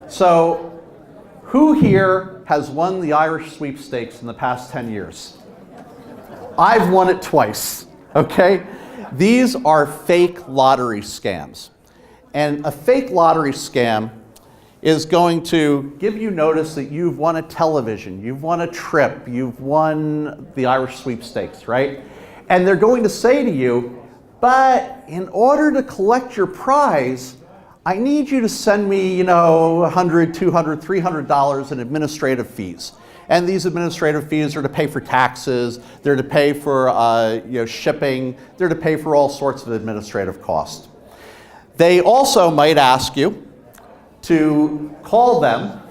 So, who here has won the Irish sweepstakes in the past 10 years? I've won it twice, okay? These are fake lottery scams. And a fake lottery scam is going to give you notice that you've won a television, you've won a trip, you've won the Irish sweepstakes, right? And they're going to say to you, but in order to collect your prize, I need you to send me, $100, $200, $300 in administrative fees. And these administrative fees are to pay for taxes, they're to pay for shipping, they're to pay for all sorts of administrative costs. They also might ask you to call them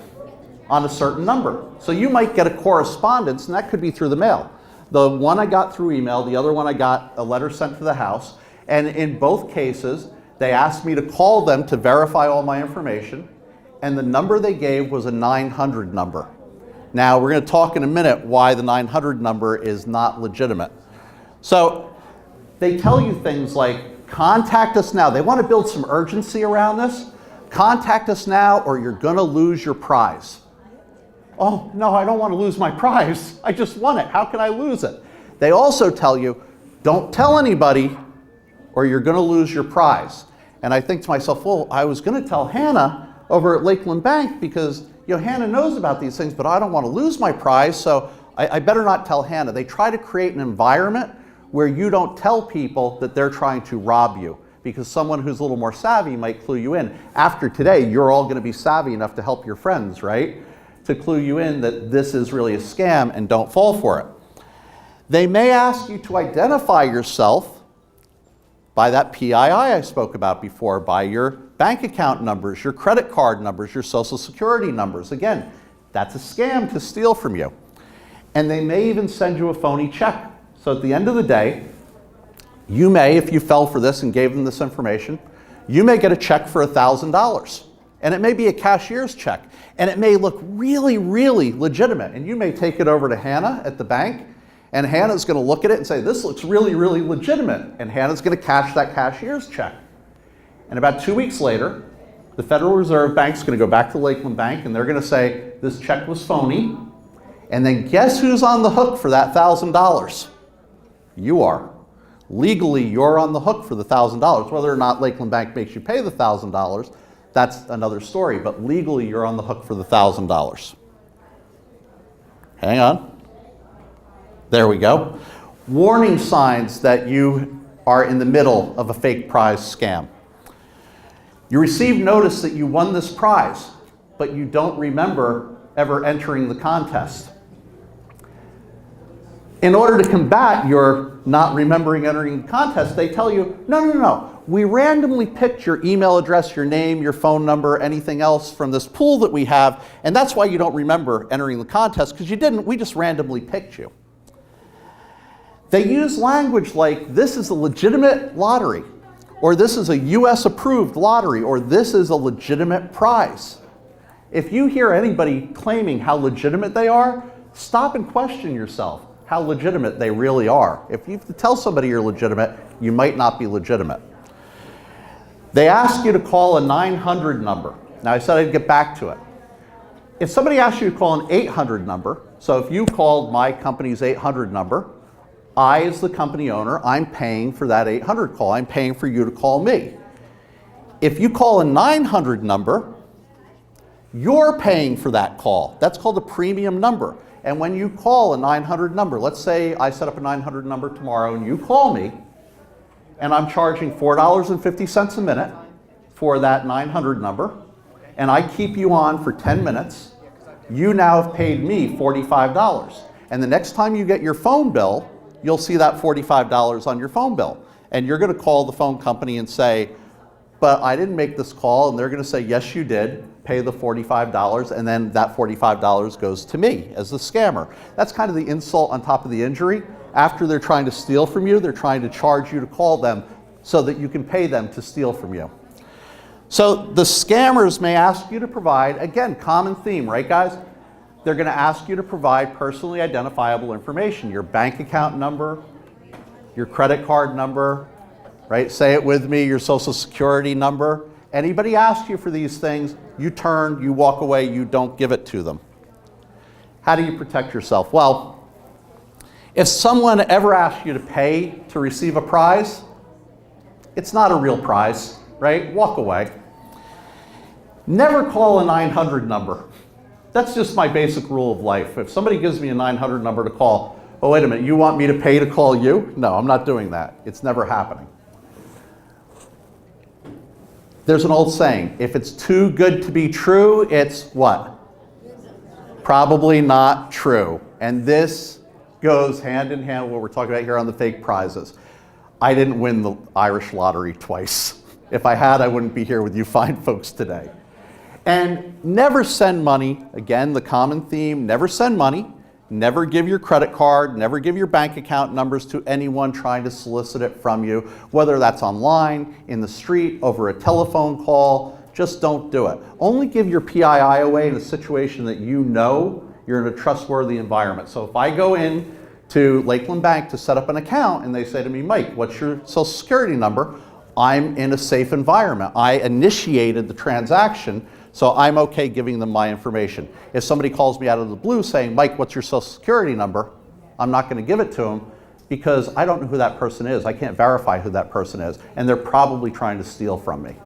on a certain number. So you might get a correspondence, and that could be through the mail. The one I got through email, the other one I got a letter sent to the house, and in both cases, they asked me to call them to verify all my information, and the number they gave was a 900 number. Now, we're going to talk in a minute why the 900 number is not legitimate. So they tell you things like, contact us now. They want to build some urgency around this. Contact us now or you're going to lose your prize. Oh, no, I don't want to lose my prize. I just won it. How can I lose it? They also tell you, don't tell anybody or you're going to lose your prize. And I think to myself, well, I was going to tell Hannah over at Lakeland Bank because Hannah knows about these things, but I don't want to lose my prize, so I better not tell Hannah. They try to create an environment where you don't tell people that they're trying to rob you, because someone who's a little more savvy might clue you in. After today, you're all going to be savvy enough to help your friends, right? To clue you in that this is really a scam and don't fall for it. They may ask you to identify yourself by that PII I spoke about before, by your bank account numbers, your credit card numbers, your social security numbers. Again, that's a scam to steal from you. And they may even send you a phony check. So at the end of the day, you may, if you fell for this and gave them this information, you may get a check for $1,000. And it may be a cashier's check. And it may look really, really legitimate. And you may take it over to Hannah at the bank, and Hannah's going to look at it and say, this looks really, really legitimate. And Hannah's going to cash that cashier's check. And about 2 weeks later, the Federal Reserve Bank's going to go back to Lakeland Bank, and they're going to say, this check was phony. And then guess who's on the hook for that $1,000? You are. Legally, you're on the hook for the $1,000. Whether or not Lakeland Bank makes you pay the $1,000, that's another story. But legally, you're on the hook for the $1,000. Hang on. There we go. Warning signs that you are in the middle of a fake prize scam. You receive notice that you won this prize, but you don't remember ever entering the contest. In order to combat your not remembering entering the contest, they tell you, no. We randomly picked your email address, your name, your phone number, anything else from this pool that we have, and that's why you don't remember entering the contest, because you didn't, we just randomly picked you. They use language like, this is a legitimate lottery, or this is a US approved lottery, or this is a legitimate prize. If you hear anybody claiming how legitimate they are, stop and question yourself how legitimate they really are. If you have to tell somebody you're legitimate, you might not be legitimate. They ask you to call a 900 number. Now I said I'd get back to it. If somebody asks you to call an 800 number, so if you called my company's 800 number, I, as the company owner, I'm paying for that 800 call. I'm paying for you to call me. If you call a 900 number, you're paying for that call. That's called a premium number. And when you call a 900 number, let's say I set up a 900 number tomorrow and you call me, and I'm charging $4.50 a minute for that 900 number, and I keep you on for 10 minutes, you now have paid me $45. And the next time you get your phone bill, you'll see that $45 on your phone bill. And you're going to call the phone company and say, but I didn't make this call. And they're going to say, yes, you did. Pay the $45. And then that $45 goes to me as the scammer. That's kind of the insult on top of the injury. After they're trying to steal from you, they're trying to charge you to call them so that you can pay them to steal from you. So the scammers may ask you to provide, again, common theme, right guys? They're going to ask you to provide personally identifiable information, your bank account number, your credit card number, right? Say it with me, your social security number, Anybody asks you for these things, you turn, you walk away, you don't give it to them. How do you protect yourself? Well, if someone ever asks you to pay to receive a prize, it's not a real prize, right? Walk away. Never call a 900 number. That's just my basic rule of life. If somebody gives me a 900 number to call, oh, wait a minute, you want me to pay to call you? No, I'm not doing that. It's never happening. There's an old saying, if it's too good to be true, it's what? Probably not true. And this goes hand in hand with what we're talking about here on the fake prizes. I didn't win the Irish lottery twice. If I had, I wouldn't be here with you fine folks today. And never send money. Again, the common theme, never send money. Never give your credit card, never give your bank account numbers to anyone trying to solicit it from you, whether that's online, in the street, over a telephone call. Just don't do it. Only give your PII away in a situation that you know you're in a trustworthy environment. So if I go in to Lakeland Bank to set up an account and they say to me, Mike, what's your social security number? I'm in a safe environment. I initiated the transaction, so I'm okay giving them my information. If somebody calls me out of the blue saying, Mike, what's your social security number? I'm not going to give it to them because I don't know who that person is. I can't verify who that person is, and they're probably trying to steal from me.